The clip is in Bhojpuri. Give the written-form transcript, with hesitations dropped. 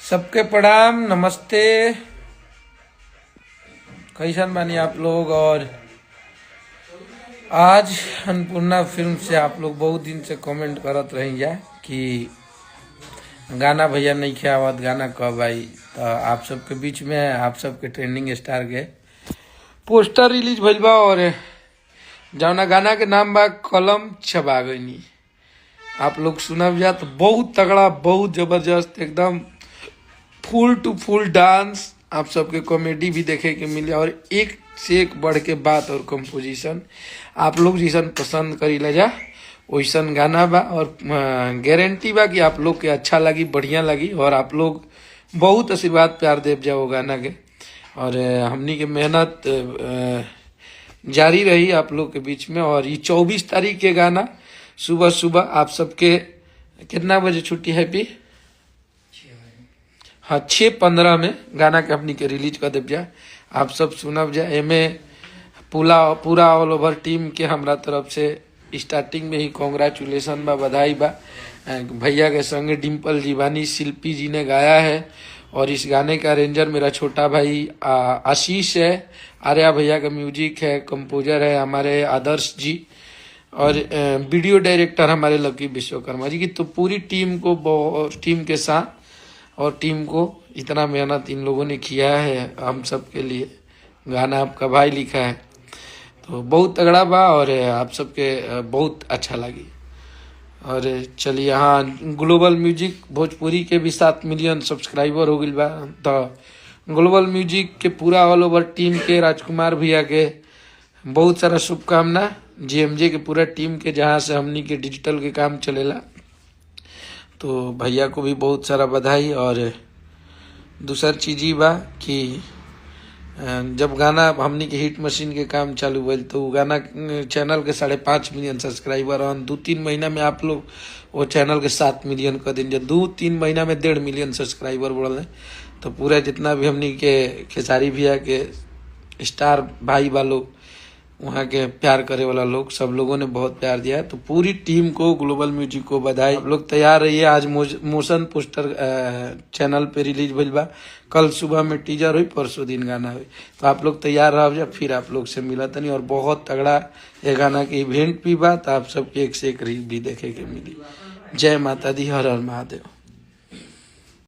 सबके प्रणाम, नमस्ते। कैसन बानी आप लोग। और आज अन्नपूर्णा फिल्म से आप लोग बहुत दिन से कमेंट करत रही जा कि गाना भैया नहीं क्या आवत, गाना कब आई। तो आप सबके बीच में आप सबके ट्रेंडिंग स्टार के पोस्टर रिलीज भइल बा और जौना गाना के नाम बा कलम छबा गईनी। आप लोग सुनब जा तो बहुत तगड़ा, बहुत जबरदस्त, एकदम फुल टू फुल डांस, आप सबके कॉमेडी भी देखे के मिले और एक से एक बढ़ के बात और कंपोजिशन आप लोग जैसन पसंद करी ले जा वैसन गाना बा। और गारंटी बा कि आप लोग के अच्छा लगी, बढ़िया लगी और आप लोग बहुत आशीर्वाद प्यार देव जाओ गाना के। और हमनी के मेहनत जारी रही आप लोग के बीच में। और ये 24 तारीख के गाना सुबह सुबह आप सबके कितना बजे छुट्टी है भी? हाँ, 6:15 में गाना के अपनी के रिलीज कर देव जा। आप सब सुनब जा। एमे पूरा ऑल ओवर टीम के हमरा तरफ से स्टार्टिंग में ही कॉन्ग्रेचुलेसन बा, बधाई बा। भैया के संगे डिम्पल जी बानी, शिल्पी जी ने गाया है और इस गाने का अरेंजर मेरा छोटा भाई आशीष है। आर्या भैया का म्यूजिक है, कंपोजर है हमारे आदर्श जी और वीडियो डायरेक्टर हमारे लकी विश्वकर्मा जी की। तो पूरी टीम के साथ और टीम को इतना मेहनत इन लोगों ने किया है हम सब के लिए। गाना आपका भाई लिखा है तो बहुत तगड़ा बा और आप सबके बहुत अच्छा लगी। और चलिए, यहाँ ग्लोबल म्यूजिक भोजपुरी के भी 7 मिलियन सब्सक्राइबर हो गई बा। तो ग्लोबल म्यूजिक के पूरा ऑल ओवर टीम के, राजकुमार भैया के बहुत सारा शुभकामना। जीएमजे के पूरा टीम के, जहाँ से हमनी के डिजिटल के काम चलेला, तो भैया को भी बहुत सारा बधाई। और दूसर चीज ही बा कि जब गाना हमनी के हिट मशीन के काम चालू भइल तो गाना चैनल के 5.5 मिलियन सब्सक्राइबर और 2-3 महीना में आप लोग वो चैनल के 7 मिलियन कर दिन। 2-3 महीना में 1.5 मिलियन सब्सक्राइबर बढ़ल है। तो पूरा जितना भी हमनी के खेसारी भैया के स्टार भाई वालों, वहाँ के प्यार करे वाला लोग, सब लोगों ने बहुत प्यार दिया है। तो पूरी टीम को, ग्लोबल म्यूजिक को बधाई। आप लोग तैयार रहिए। आज मोशन पोस्टर चैनल पे रिलीज भइल बा। कल सुबह में टीजर हुई, परसों दिन गाना हुई। तो आप लोग तैयार रह जा, फिर आप लोग से मिला तनी। और बहुत तगड़ा ये गाना के इवेंट भी बा, तो आप सबके एक से एक रील भी देखे के मिली। जय माता दी, हर हर महादेव।